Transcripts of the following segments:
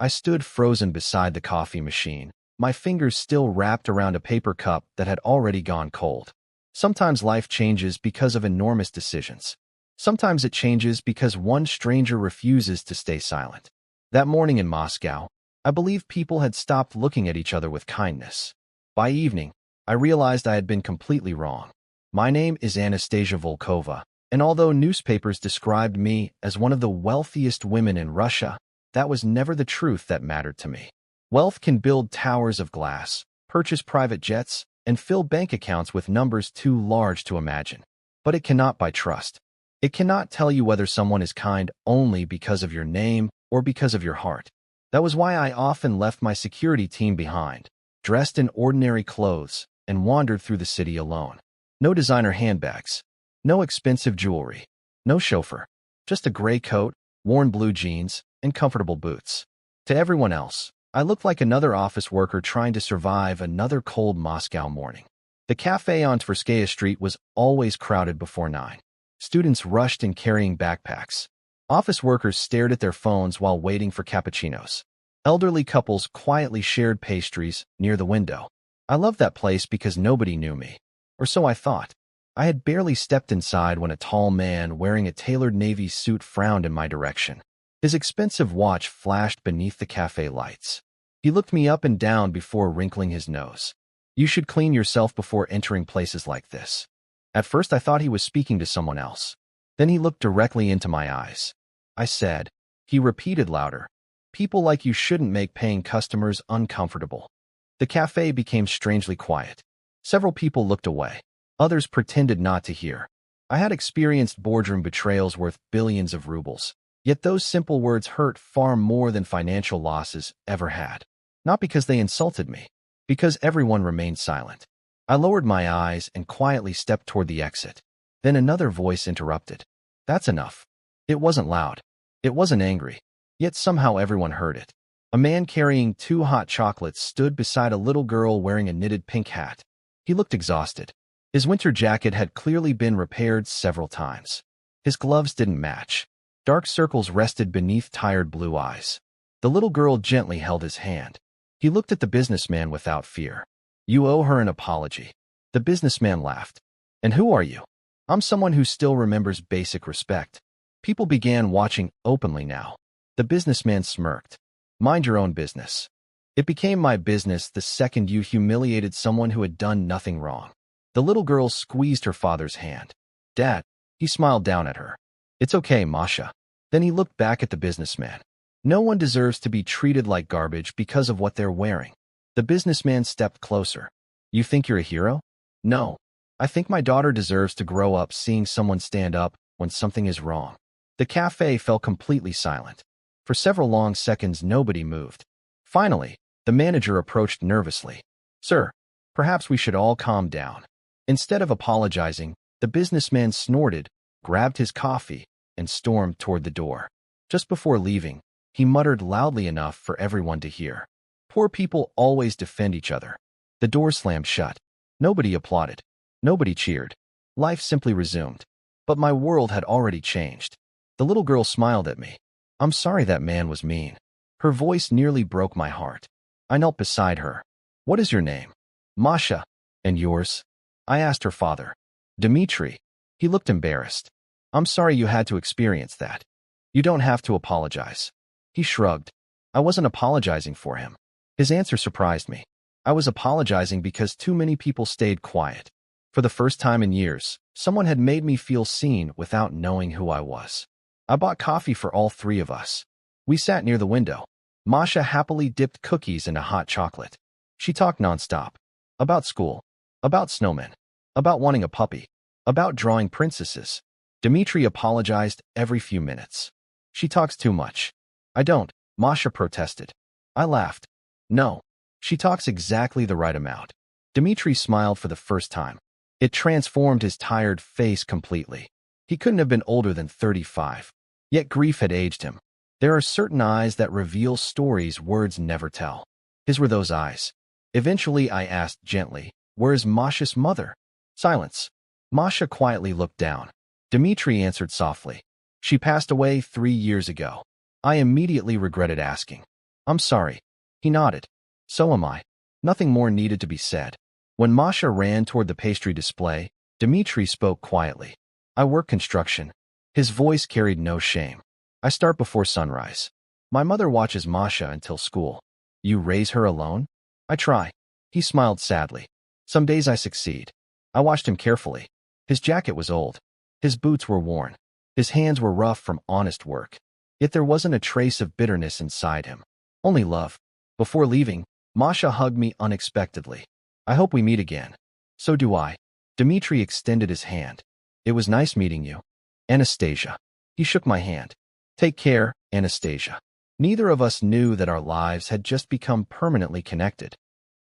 I stood frozen beside the coffee machine, my fingers still wrapped around a paper cup that had already gone cold. Sometimes life changes because of enormous decisions. Sometimes it changes because one stranger refuses to stay silent. That morning in Moscow, I believe people had stopped looking at each other with kindness. By evening, I realized I had been completely wrong. My name is Anastasia Volkova, and although newspapers described me as one of the wealthiest women in Russia, that was never the truth that mattered to me. Wealth can build towers of glass, purchase private jets, and fill bank accounts with numbers too large to imagine. But it cannot buy trust. It cannot tell you whether someone is kind only because of your name or because of your heart. That was why I often left my security team behind, dressed in ordinary clothes, and wandered through the city alone. No designer handbags, no expensive jewelry, no chauffeur, just a gray coat, worn blue jeans, and comfortable boots. To everyone else, I looked like another office worker trying to survive another cold Moscow morning. The cafe on Tverskaya Street was always crowded before 9. Students rushed in carrying backpacks. Office workers stared at their phones while waiting for cappuccinos. Elderly couples quietly shared pastries near the window. I loved that place because nobody knew me. Or so I thought. I had barely stepped inside when a tall man wearing a tailored navy suit frowned in my direction. His expensive watch flashed beneath the cafe lights. He looked me up and down before wrinkling his nose. "You should clean yourself before entering places like this." At first I thought he was speaking to someone else. Then he looked directly into my eyes. I said. He repeated louder. "People like you shouldn't make paying customers uncomfortable." The cafe became strangely quiet. Several people looked away. Others pretended not to hear. I had experienced boardroom betrayals worth billions of rubles. Yet those simple words hurt far more than financial losses ever had. Not because they insulted me, because everyone remained silent. I lowered my eyes and quietly stepped toward the exit. Then another voice interrupted. "That's enough." It wasn't loud. It wasn't angry. Yet somehow everyone heard it. A man carrying 2 hot chocolates stood beside a little girl wearing a knitted pink hat. He looked exhausted. His winter jacket had clearly been repaired several times. His gloves didn't match. Dark circles rested beneath tired blue eyes. The little girl gently held his hand. He looked at the businessman without fear. "You owe her an apology." The businessman laughed. "And who are you?" "I'm someone who still remembers basic respect." People began watching openly now. The businessman smirked. "Mind your own business." It became my business the second you humiliated someone who had done nothing wrong. The little girl squeezed her father's hand. "Dad." He smiled down at her. "It's okay, Masha." Then he looked back at the businessman. "No one deserves to be treated like garbage because of what they're wearing." The businessman stepped closer. "You think you're a hero?" "No. I think my daughter deserves to grow up seeing someone stand up when something is wrong." The cafe fell completely silent. For several long seconds, nobody moved. Finally, the manager approached nervously. "Sir, perhaps we should all calm down." Instead of apologizing, the businessman snorted, grabbed his coffee, and stormed toward the door. Just before leaving, he muttered loudly enough for everyone to hear. "Poor people always defend each other." The door slammed shut. Nobody applauded. Nobody cheered. Life simply resumed. But my world had already changed. The little girl smiled at me. "I'm sorry that man was mean." Her voice nearly broke my heart. I knelt beside her. "What is your name?" "Masha." "And yours?" I asked her father. "Dmitri." He looked embarrassed. "I'm sorry you had to experience that." "You don't have to apologize." He shrugged. I wasn't apologizing for him. His answer surprised me. I was apologizing because too many people stayed quiet. For the first time in years, someone had made me feel seen without knowing who I was. I bought coffee for all 3 of us. We sat near the window. Masha happily dipped cookies into hot chocolate. She talked nonstop. About school. About snowmen. About wanting a puppy. About drawing princesses. Dmitri apologized every few minutes. "She talks too much." "I don't," Masha protested. I laughed. "No. She talks exactly the right amount." Dmitri smiled for the first time. It transformed his tired face completely. He couldn't have been older than 35. Yet grief had aged him. There are certain eyes that reveal stories words never tell. His were those eyes. Eventually I asked gently, "Where is Masha's mother?" Silence. Masha quietly looked down. Dmitri answered softly, "She passed away 3 years ago." I immediately regretted asking. I'm sorry. He nodded. So am I. Nothing more needed to be said. When Masha ran toward the pastry display, Dmitri spoke quietly. I work construction. His voice carried no shame. I start before sunrise. My mother watches Masha until school. You raise her alone? I try. He smiled sadly. Some days I succeed. I watched him carefully. His jacket was old. His boots were worn. His hands were rough from honest work. Yet there wasn't a trace of bitterness inside him. Only love. Before leaving, Masha hugged me unexpectedly. I hope we meet again. So do I. Dmitri extended his hand. It was nice meeting you. Anastasia. He shook my hand. Take care, Anastasia. Neither of us knew that our lives had just become permanently connected.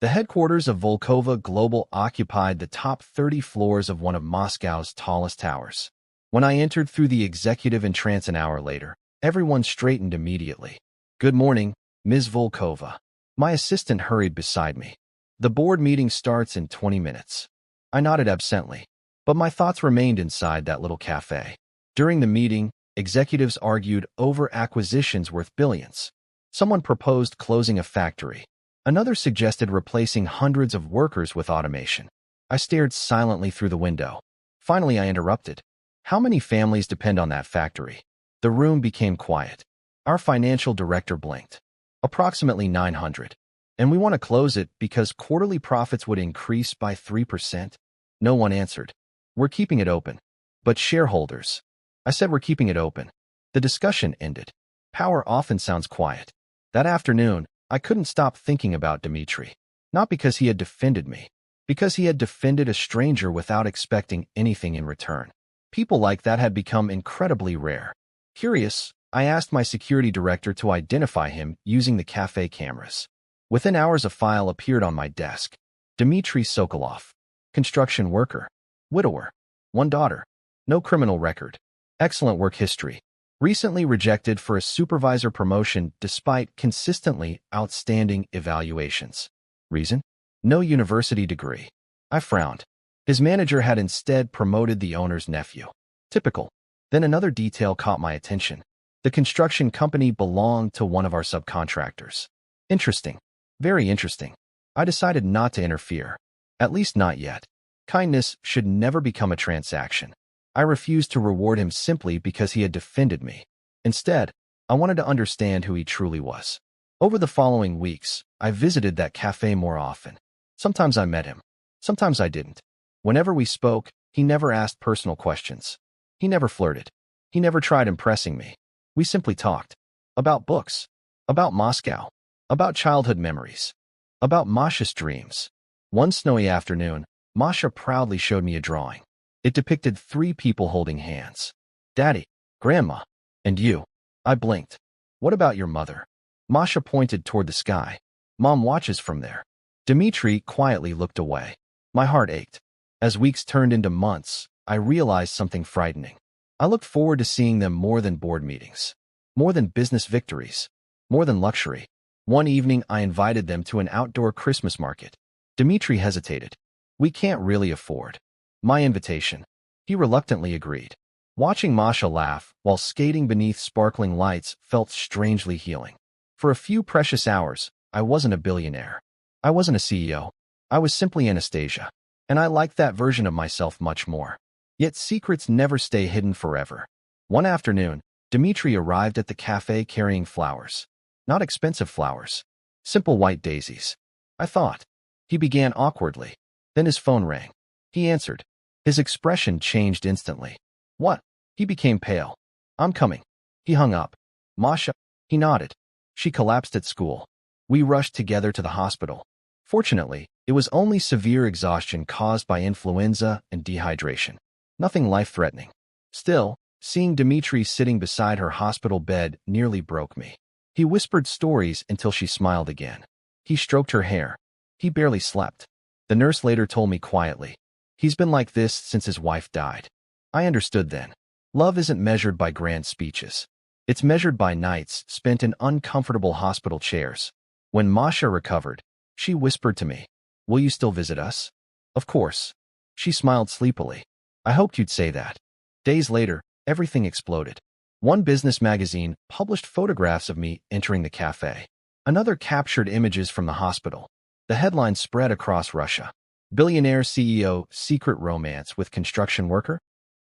The headquarters of Volkova Global occupied the top 30 floors of one of Moscow's tallest towers. When I entered through the executive entrance an hour later, everyone straightened immediately. Good morning, Ms. Volkova. My assistant hurried beside me. The board meeting starts in 20 minutes. I nodded absently, but my thoughts remained inside that little cafe. During the meeting, executives argued over acquisitions worth billions. Someone proposed closing a factory. Another suggested replacing hundreds of workers with automation. I stared silently through the window. Finally, I interrupted. How many families depend on that factory? The room became quiet. Our financial director blinked. Approximately 900. And we want to close it because quarterly profits would increase by 3%? No one answered. We're keeping it open. But shareholders. I said we're keeping it open. The discussion ended. Power often sounds quiet. That afternoon, I couldn't stop thinking about Dmitri. Not because he had defended me. Because he had defended a stranger without expecting anything in return. People like that had become incredibly rare. Curious, I asked my security director to identify him using the cafe cameras. Within hours, a file appeared on my desk. Dmitri Sokolov. Construction worker. Widower. 1 daughter. No criminal record. Excellent work history. Recently rejected for a supervisor promotion despite consistently outstanding evaluations. Reason? No university degree. I frowned. His manager had instead promoted the owner's nephew. Typical. Then another detail caught my attention. The construction company belonged to one of our subcontractors. Interesting. Very interesting. I decided not to interfere. At least not yet. Kindness should never become a transaction. I refused to reward him simply because he had defended me. Instead, I wanted to understand who he truly was. Over the following weeks, I visited that cafe more often. Sometimes I met him. Sometimes I didn't. Whenever we spoke, he never asked personal questions. He never flirted. He never tried impressing me. We simply talked. About books. About Moscow. About childhood memories. About Masha's dreams. One snowy afternoon, Masha proudly showed me a drawing. It depicted 3 people holding hands. Daddy, Grandma, and you. I blinked. What about your mother? Masha pointed toward the sky. Mom watches from there. Dmitri quietly looked away. My heart ached. As weeks turned into months, I realized something frightening. I looked forward to seeing them more than board meetings. More than business victories. More than luxury. One evening, I invited them to an outdoor Christmas market. Dmitri hesitated. We can't really afford my invitation. He reluctantly agreed. Watching Masha laugh while skating beneath sparkling lights felt strangely healing. For a few precious hours, I wasn't a billionaire. I wasn't a CEO. I was simply Anastasia. And I liked that version of myself much more. Yet secrets never stay hidden forever. One afternoon, Dmitri arrived at the cafe carrying flowers. Not expensive flowers. Simple white daisies. I thought. He began awkwardly. Then his phone rang. He answered. His expression changed instantly. What? He became pale. I'm coming. He hung up. Masha? He nodded. She collapsed at school. We rushed together to the hospital. Fortunately, it was only severe exhaustion caused by influenza and dehydration. Nothing life-threatening. Still, seeing Dmitri sitting beside her hospital bed nearly broke me. He whispered stories until she smiled again. He stroked her hair. He barely slept. The nurse later told me quietly. He's been like this since his wife died. I understood then. Love isn't measured by grand speeches. It's measured by nights spent in uncomfortable hospital chairs. When Masha recovered, she whispered to me, Will you still visit us? Of course. She smiled sleepily. I hoped you'd say that. Days later, everything exploded. One business magazine published photographs of me entering the cafe. Another captured images from the hospital. The headline spread across Russia. Billionaire CEO, secret romance with construction worker?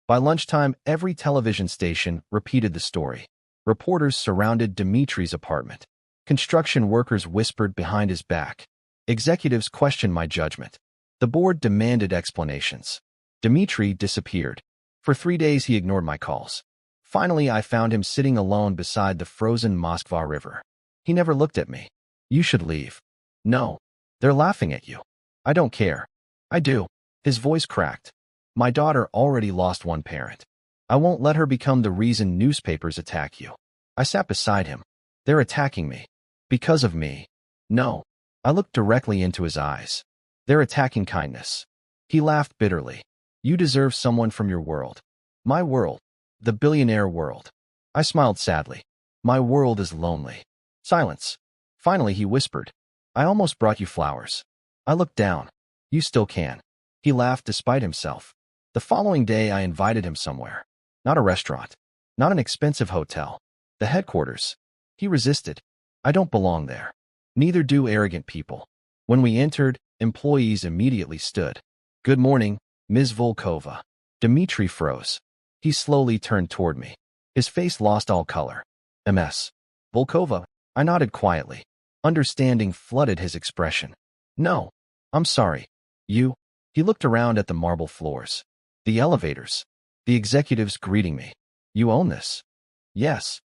By lunchtime, every television station repeated the story. Reporters surrounded Dmitri's apartment. Construction workers whispered behind his back. Executives questioned my judgment. The board demanded explanations. Dmitri disappeared. For 3 days, he ignored my calls. Finally, I found him sitting alone beside the frozen Moskva River. He never looked at me. You should leave. No. They're laughing at you. I don't care. I do. His voice cracked. My daughter already lost one parent. I won't let her become the reason newspapers attack you. I sat beside him. They're attacking me. Because of me. No. I looked directly into his eyes. They're attacking kindness. He laughed bitterly. You deserve someone from your world. My world. The billionaire world. I smiled sadly. My world is lonely. Silence. Finally, he whispered. I almost brought you flowers. I looked down. You still can. He laughed despite himself. The following day, I invited him somewhere. Not a restaurant. Not an expensive hotel. The headquarters. He resisted. I don't belong there. Neither do arrogant people. When we entered, employees immediately stood. Good morning, Ms. Volkova. Dmitri froze. He slowly turned toward me. His face lost all color. Ms. Volkova. I nodded quietly. Understanding flooded his expression. No. I'm sorry. You? He looked around at the marble floors. The elevators. The executives greeting me. You own this? Yes.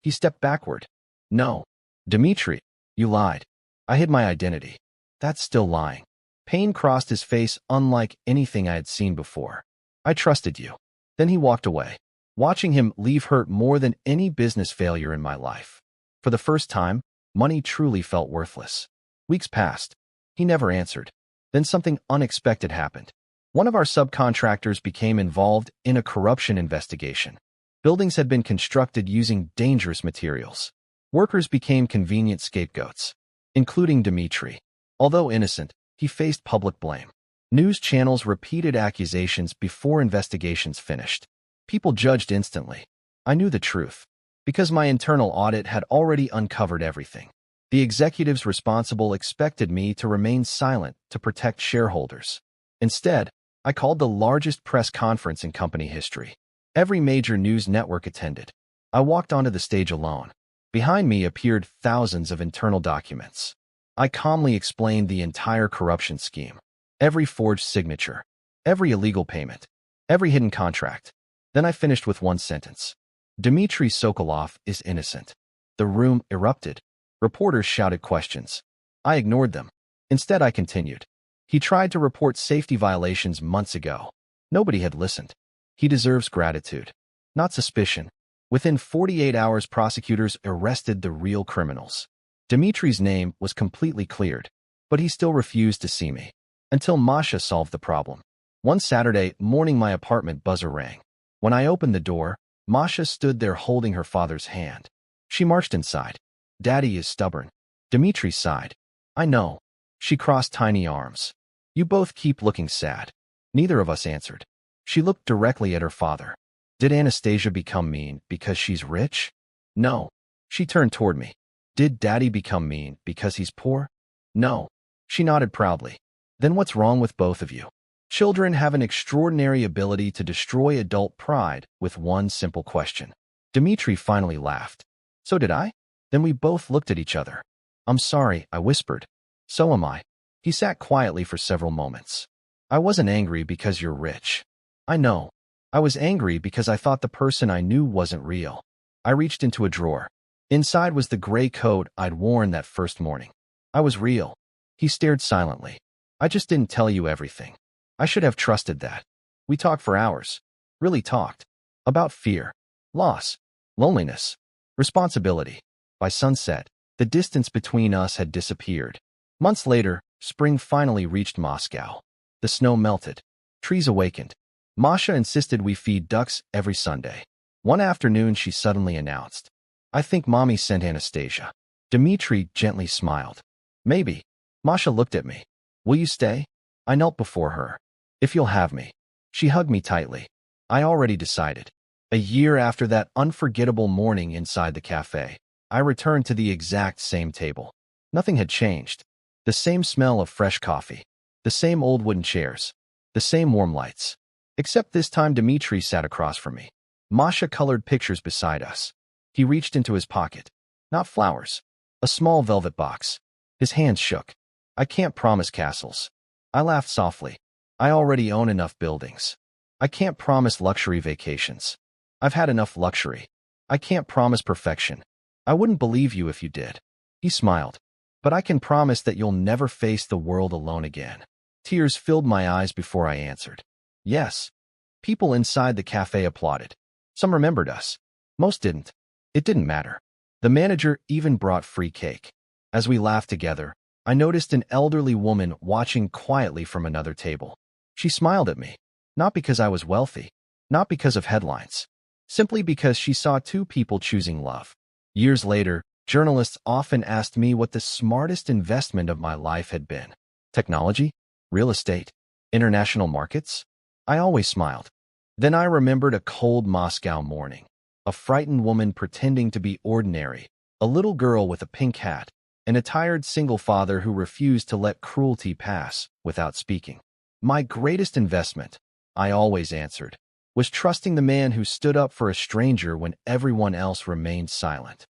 He stepped backward. No. Dmitri, you lied. I hid my identity. That's still lying. Pain crossed his face unlike anything I had seen before. I trusted you. Then he walked away. Watching him leave hurt more than any business failure in my life. For the first time, money truly felt worthless. Weeks passed. He never answered. Then something unexpected happened. One of our subcontractors became involved in a corruption investigation. Buildings had been constructed using dangerous materials. Workers became convenient scapegoats, including Dmitri. Although innocent, he faced public blame. News channels repeated accusations before investigations finished. People judged instantly. I knew the truth, because my internal audit had already uncovered everything. The executives responsible expected me to remain silent to protect shareholders. Instead, I called the largest press conference in company history. Every major news network attended. I walked onto the stage alone. Behind me appeared thousands of internal documents. I calmly explained the entire corruption scheme. Every forged signature. Every illegal payment. Every hidden contract. Then I finished with one sentence. Dmitry Sokolov is innocent. The room erupted. Reporters shouted questions. I ignored them. Instead, I continued. He tried to report safety violations months ago. Nobody had listened. He deserves gratitude, not suspicion. Within 48 hours, prosecutors arrested the real criminals. Dmitri's name was completely cleared, but he still refused to see me. Until Masha solved the problem. One Saturday morning, my apartment buzzer rang. When I opened the door, Masha stood there holding her father's hand. She marched inside. Daddy is stubborn. Dmitri sighed. I know. She crossed tiny arms. You both keep looking sad. Neither of us answered. She looked directly at her father. Did Anastasia become mean because she's rich? No. She turned toward me. Did Daddy become mean because he's poor? No. She nodded proudly. Then what's wrong with both of you? Children have an extraordinary ability to destroy adult pride with one simple question. Dmitri finally laughed. So did I? Then we both looked at each other. I'm sorry, I whispered. So am I. He sat quietly for several moments. I wasn't angry because you're rich. I know. I was angry because I thought the person I knew wasn't real. I reached into a drawer. Inside was the gray coat I'd worn that first morning. I was real. He stared silently. I just didn't tell you everything. I should have trusted that. We talked for hours. Really talked. About fear, loss, loneliness, responsibility. By sunset, the distance between us had disappeared. Months later, spring finally reached Moscow. The snow melted. Trees awakened. Masha insisted we feed ducks every Sunday. One afternoon, she suddenly announced, I think Mommy sent Anastasia. Dmitri gently smiled. Maybe. Masha looked at me. Will you stay? I knelt before her. If you'll have me. She hugged me tightly. I already decided. A year after that unforgettable morning inside the cafe, I returned to the exact same table. Nothing had changed. The same smell of fresh coffee. The same old wooden chairs. The same warm lights. Except this time Dmitri sat across from me. Masha colored pictures beside us. He reached into his pocket. Not flowers. A small velvet box. His hands shook. I can't promise castles. I laughed softly. I already own enough buildings. I can't promise luxury vacations. I've had enough luxury. I can't promise perfection. I wouldn't believe you if you did. He smiled. But I can promise that you'll never face the world alone again. Tears filled my eyes before I answered. Yes. People inside the cafe applauded. Some remembered us. Most didn't. It didn't matter. The manager even brought free cake. As we laughed together, I noticed an elderly woman watching quietly from another table. She smiled at me. Not because I was wealthy. Not because of headlines. Simply because she saw two people choosing love. Years later, journalists often asked me what the smartest investment of my life had been. Technology? Real estate? International markets? I always smiled. Then I remembered a cold Moscow morning. A frightened woman pretending to be ordinary. A little girl with a pink hat. And a tired single father who refused to let cruelty pass without speaking. My greatest investment, I always answered, was trusting the man who stood up for a stranger when everyone else remained silent.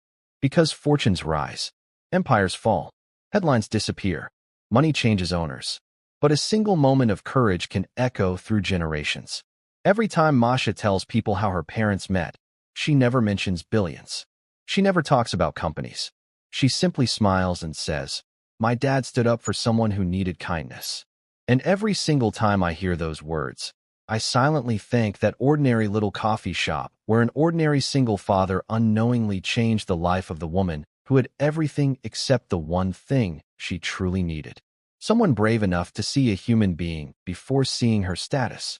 Because fortunes rise, empires fall, headlines disappear, money changes owners. But a single moment of courage can echo through generations. Every time Masha tells people how her parents met, she never mentions billions. She never talks about companies. She simply smiles and says, "My dad stood up for someone who needed kindness." And every single time I hear those words, I silently thank that ordinary little coffee shop where an ordinary single father unknowingly changed the life of the woman who had everything except the one thing she truly needed. Someone brave enough to see a human being before seeing her status.